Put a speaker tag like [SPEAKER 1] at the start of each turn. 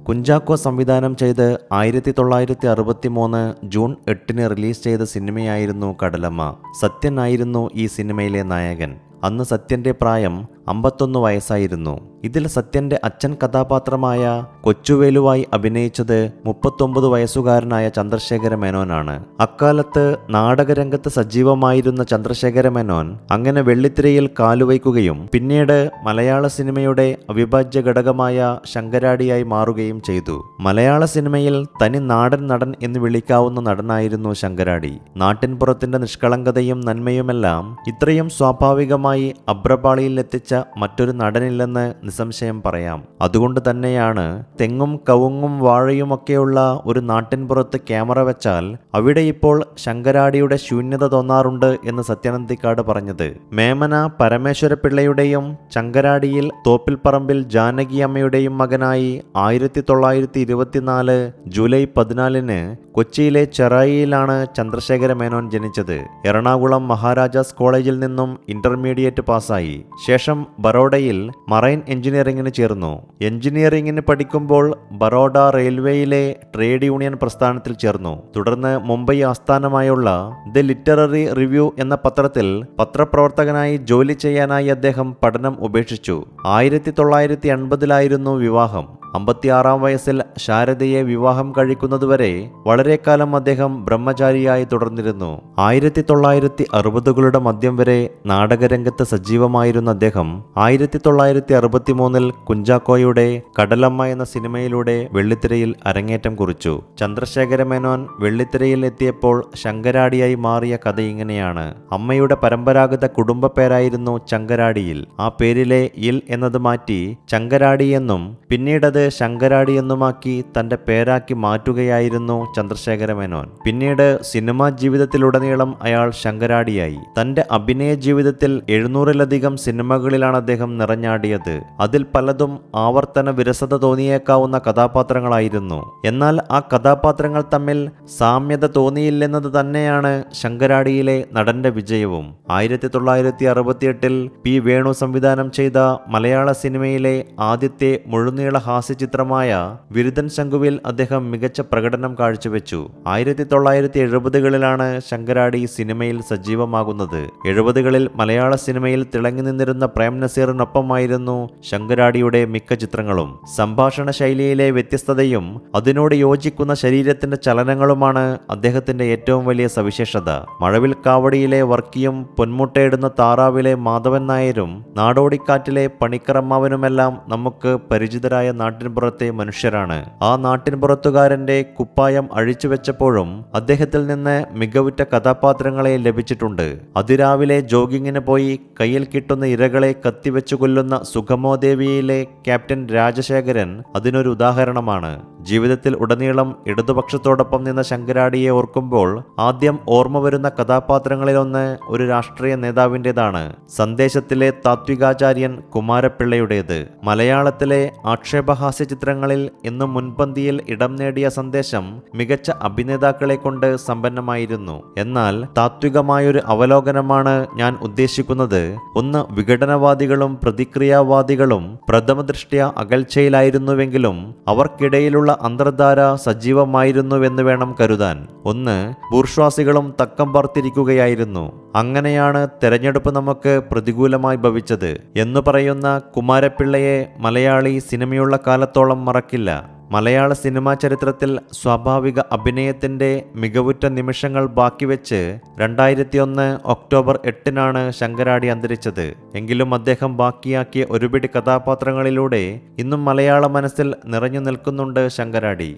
[SPEAKER 1] കുഞ്ചാക്കോ സംവിധാനം ചെയ്ത് 1963 June 8 release ചെയ്ത സിനിമയായിരുന്നു കടലമ്മ. സത്യൻ ആയിരുന്നു ഈ സിനിമയിലെ നായകൻ. അന്ന് സത്യന്റെ പ്രായം 51 വയസ്സായിരുന്നു. ഇതിൽ സത്യന്റെ അച്ഛൻ കഥാപാത്രമായ കൊച്ചുവേലുവായി അഭിനയിച്ചത് 39 വയസ്സുകാരനായ ചന്ദ്രശേഖര മേനോനാണ്. അക്കാലത്ത് നാടകരംഗത്ത് സജീവമായിരുന്ന ചന്ദ്രശേഖര മേനോൻ അങ്ങനെ വെള്ളിത്തിരയിൽ കാലുവയ്ക്കുകയും പിന്നീട് മലയാള സിനിമയുടെ അവിഭാജ്യ ഘടകമായ ശങ്കരാടിയായി മാറുകയും ചെയ്തു. മലയാള സിനിമയിൽ തനി നാടൻ നടൻ എന്ന് വിളിക്കാവുന്ന നടനായിരുന്നു ശങ്കരാടി. നാട്ടിൻപുറത്തിന്റെ നിഷ്കളങ്കതയും നന്മയുമെല്ലാം ഇത്രയും സ്വാഭാവികമായി അഭ്രപാളിയിൽ എത്തിച്ച മറ്റൊരു നടനില്ലെന്ന് നിസ്സംശയം പറയാം. അതുകൊണ്ട് തന്നെയാണ് തെങ്ങും കവുങ്ങും വാഴയുമൊക്കെയുള്ള ഒരു നാട്ടിൻപുറത്ത് ക്യാമറ വെച്ചാൽ അവിടെ ഇപ്പോൾ ശങ്കരാടിയുടെ ശൂന്യത തോന്നാറുണ്ട് എന്ന് സത്യനന്ദിക്കാട് പറഞ്ഞത്. മേമന പരമേശ്വരപിള്ളയുടെയും ശങ്കരാടിയിൽ തോപ്പിൽപ്പറമ്പിൽ ജാനകി അമ്മയുടെയും മകനായി 1924 ജൂലൈ 14 കൊച്ചിയിലെ ചെറായിയിലാണ് ചന്ദ്രശേഖര മേനോൻ ജനിച്ചത്. എറണാകുളം മഹാരാജാസ് കോളേജിൽ നിന്നും ഇന്റർമീഡിയറ്റ് പാസ്സായി. ശേഷം ബറോഡയിൽ മറൈൻ എഞ്ചിനീയറിംഗിന് ചേർന്നു. എഞ്ചിനീയറിംഗിന് പഠിക്കുമ്പോൾ ബറോഡ റെയിൽവേയിലെ ട്രേഡ് യൂണിയൻ പ്രസ്ഥാനത്തിൽ ചേർന്നു. തുടർന്ന് മുംബൈ ആസ്ഥാനമായുള്ള ദി ലിറ്റററി റിവ്യൂ എന്ന പത്രത്തിൽ പത്രപ്രവർത്തകനായി ജോലി ചെയ്യാനായി അദ്ദേഹം പഠനം ഉപേക്ഷിച്ചു. 1980 വിവാഹം. 56 വയസ്സിൽ ശാരദയെ വിവാഹം കഴിക്കുന്നതുവരെ വളരെ കാലം അദ്ദേഹം ബ്രഹ്മചാരിയായി തുടർന്നിരുന്നു. 1960കളുടെ മധ്യം വരെ നാടകരംഗത്ത് സജീവമായിരുന്ന അദ്ദേഹം 1963 കുഞ്ചാക്കോയുടെ കടലമ്മ എന്ന സിനിമയിലൂടെ വെള്ളിത്തിരയിൽ അരങ്ങേറ്റം കുറിച്ചു. ചന്ദ്രശേഖര മേനോൻ വെള്ളിത്തിരയിൽ എത്തിയപ്പോൾ ശങ്കരാടിയായി മാറിയ കഥ ഇങ്ങനെയാണ്. അമ്മയുടെ പരമ്പരാഗത കുടുംബ പേരായിരുന്നു ചങ്കരാടിയിൽ. ആ പേരിലെ ഇൽ എന്നത് മാറ്റി ചങ്കരാടി എന്നും പിന്നീടത് ശങ്കരാടി എന്നുമാക്കി തന്റെ പേരാക്കി മാറ്റുകയായിരുന്നു ചന്ദ്രശേഖര മേനോൻ. പിന്നീട് സിനിമാ ജീവിതത്തിലുടനീളം അയാൾ ശങ്കരാടിയായി. തന്റെ അഭിനയ ജീവിതത്തിൽ 700-ലധികം സിനിമകളിലാണ് അദ്ദേഹം നിറഞ്ഞാടിയത്. അതിൽ പലതും ആവർത്തന വിരസത തോന്നിയേക്കാവുന്ന കഥാപാത്രങ്ങളായിരുന്നു. എന്നാൽ ആ കഥാപാത്രങ്ങൾ തമ്മിൽ സാമ്യത തോന്നിയില്ലെന്നത് തന്നെയാണ് ശങ്കരാടിയിലെ നടന്റെ വിജയവും. 1968 പി വേണു സംവിധാനം ചെയ്ത മലയാള സിനിമയിലെ ആദ്യത്തെ മുഴുനീള ഹാസ്യചിത്രമായ വിരുദ്ധൻ ശംഖുവിൽ അദ്ദേഹം മികച്ച പ്രകടനം കാഴ്ചവെച്ചു. 1970കളിലാണ് ശങ്കരാടി സിനിമയിൽ സജീവമാകുന്നത്. 70കളിൽ മലയാള സിനിമയിൽ തിളങ്ങി നിന്നിരുന്ന പ്രേം നസീറിനൊപ്പമായിരുന്നു ശങ്കരാടിയുടെ മിക്ക ചിത്രങ്ങളും. സംഭാഷണ ശൈലിയിലെ വ്യത്യസ്തതയും അതിനോട് യോജിക്കുന്ന ശരീരത്തിന്റെ ചലനങ്ങളുമാണ് അദ്ദേഹത്തിന്റെ ഏറ്റവും വലിയ സവിശേഷത. മഴവിൽ കാവടിയിലെ വർക്കിയും പൊന്മുട്ടയിടുന്ന താറാവിലെ മാധവൻ നായരും നാടോടിക്കാറ്റിലെ പണിക്കറമ്മാവനുമെല്ലാം നമുക്ക് പരിചിതരായ നാട്ടിൻപുറത്തെ മനുഷ്യരാണ്. ആ നാട്ടിൻപുറത്തുകാരന്റെ കുപ്പായം അഴിച്ചുവെച്ചപ്പോഴും അദ്ദേഹത്തിൽ നിന്ന് മികവുറ്റ കഥാപാത്രങ്ങളെ ലഭിച്ചിട്ടുണ്ട്. അതിരാവിലെ ജോഗിങ്ങിന് പോയി കയ്യിൽ കിട്ടുന്ന ഇരകളെ കത്തിവെച്ചു കൊല്ലുന്ന സുഗമോദേവിയിലെ ക്യാപ്റ്റൻ രാജശേഖരൻ അതിനൊരു ഉദാഹരണമാണ്. ജീവിതത്തിൽ ഉടനീളം ഇടതുപക്ഷത്തോടൊപ്പം നിന്ന ശങ്കരാടിയെ ഓർക്കുമ്പോൾ ആദ്യം ഓർമ്മ വരുന്ന കഥാപാത്രങ്ങളിലൊന്ന് ഒരു രാഷ്ട്രീയ നേതാവിൻ്റെതാണ്. സന്ദേശത്തിലെ താത്വികാചാര്യൻ കുമാരപിള്ളയുടേത്. മലയാളത്തിലെ ആക്ഷേപഹാസ്യ ചിത്രങ്ങളിൽ എന്നും മുൻപന്തിയിൽ ഇടം നേടിയ സന്ദേശം മികച്ച അഭിനേതാക്കളെ കൊണ്ട് സമ്പന്നമായിരുന്നു. എന്നാൽ താത്വികമായൊരു അവലോകനമാണ് ഞാൻ ഉദ്ദേശിക്കുന്നത്. ഒന്ന്, വിഘടനവാദികളും പ്രതിക്രിയാവാദികളും പ്രഥമദൃഷ്ട്യാ അകൽച്ചയിലായിരുന്നുവെങ്കിലും അവർക്കിടയിലുള്ള അന്തർധാര സജീവമായിരുന്നുവെന്ന് വേണം കരുതാൻ. ഒന്ന്, ബൂർഷ്വാസികളും തക്കം പാർത്തിരിക്കുകയായിരുന്നു. അങ്ങനെയാണ് തെരഞ്ഞെടുപ്പ് നമുക്ക് പ്രതികൂലമായി ഭവിച്ചത് എന്ന് പറയുന്ന കുമാരപിള്ളയെ മലയാളി സിനിമയുള്ള കാലത്തോളം മറക്കില്ല. മലയാള സിനിമാ ചരിത്രത്തിൽ സ്വാഭാവിക അഭിനയത്തിന്റെ മികവുറ്റ നിമിഷങ്ങൾ ബാക്കിവെച്ച് 2001 ഒക്ടോബർ 8 ശങ്കരാടി അന്തരിച്ചത്. എങ്കിലും അദ്ദേഹം ബാക്കിയാക്കിയ ഒരുപിടി കഥാപാത്രങ്ങളിലൂടെ ഇന്നും മലയാള മനസ്സിൽ നിറഞ്ഞു നിൽക്കുന്നുണ്ട് ശങ്കരാടി.